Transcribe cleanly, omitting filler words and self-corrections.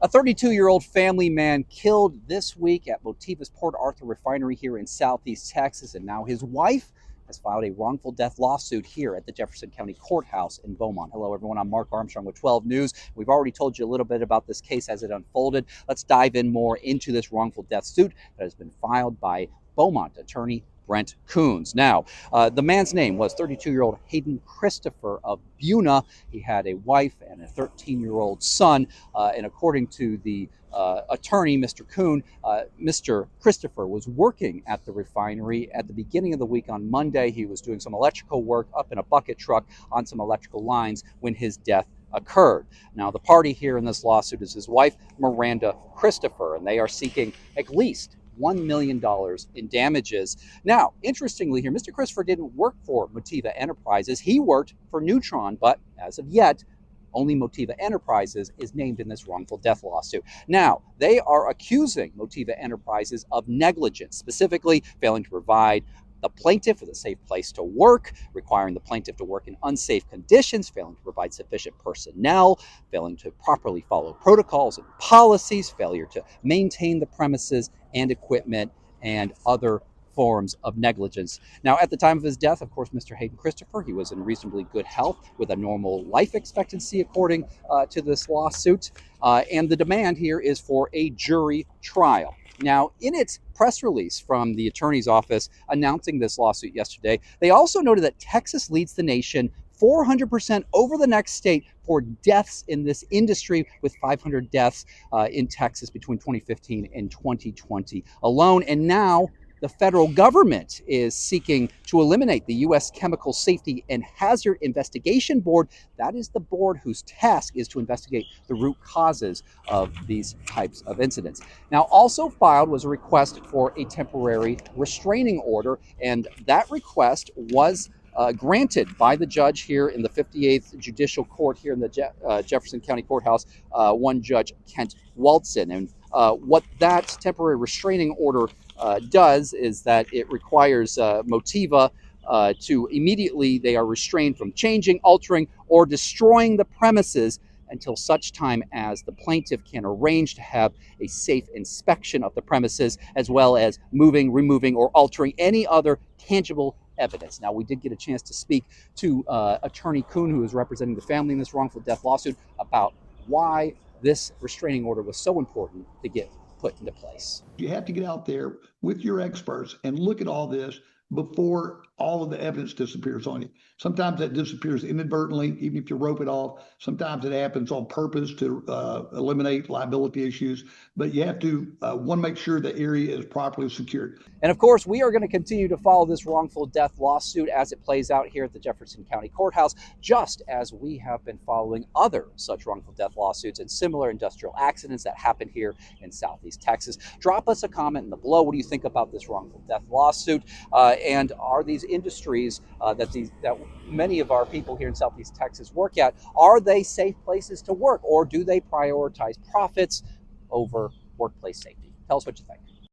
A 32-year-old family man killed this week at Motiva's Port Arthur refinery here in Southeast Texas, and now his wife has filed a wrongful death lawsuit here at the Jefferson County Courthouse in Beaumont. Hello, everyone. I'm Mark Armstrong with 12 News. We've already told you a little bit about this case as it unfolded. Let's dive in more into this wrongful death suit that has been filed by Beaumont attorney Brent Coons. Now, the man's name was 32-year-old Hayden Christopher of Buna. He had a wife and a 13-year-old son, and according to the attorney, Mr. Coon, Mr. Christopher was working at the refinery at the beginning of the week on Monday. He was doing some electrical work up in a bucket truck on some electrical lines when his death occurred. Now, the party here in this lawsuit is his wife, Miranda Christopher, and they are seeking at least $1 million in damages. Now, interestingly here, Mr. Christopher didn't work for Motiva Enterprises. He worked for Newtron, but as of yet, only Motiva Enterprises is named in this wrongful death lawsuit. Now, they are accusing Motiva Enterprises of negligence, specifically failing to provide the plaintiff with a safe place to work, requiring the plaintiff to work in unsafe conditions, failing to provide sufficient personnel, failing to properly follow protocols and policies, failure to maintain the premises and equipment, and other forms of negligence. Now, at the time of his death, of course, Mr. Hayden Christopher, he was in reasonably good health with a normal life expectancy, according to this lawsuit. And the demand here is for a jury trial. Now, in its press release from the attorney's office announcing this lawsuit yesterday, they also noted that Texas leads the nation 400% over the next state for deaths in this industry, with 500 deaths in Texas between 2015 and 2020 alone. And now the federal government is seeking to eliminate the U.S. Chemical Safety and Hazard Investigation Board. That is the board whose task is to investigate the root causes of these types of incidents. Now, also filed was a request for a temporary restraining order, and that request was granted by the judge here in the 58th Judicial Court here in the Jefferson County Courthouse, one Judge Kent Waltzen. And what that temporary restraining order does is that it requires Motiva to immediately, they are restrained from changing, altering, or destroying the premises until such time as the plaintiff can arrange to have a safe inspection of the premises, as well as moving, removing, or altering any other tangible evidence. Now, we did get a chance to speak to attorney Kuhn, who is representing the family in this wrongful death lawsuit, about why this restraining order was so important to get put into place. You have to get out there with your experts and look at all this before all of the evidence disappears on you. Sometimes that disappears inadvertently, even if you rope it off. Sometimes it happens on purpose to eliminate liability issues. But you have to want to make sure the area is properly secured. And of course, we are going to continue to follow this wrongful death lawsuit as it plays out here at the Jefferson County Courthouse, just as we have been following other such wrongful death lawsuits and similar industrial accidents that happen here in Southeast Texas. Drop us a comment in the below. What do you think about this wrongful death lawsuit? And are these industries that many of our people here in Southeast Texas work at, are they safe places to work, or do they prioritize profits over workplace safety? Tell us what you think.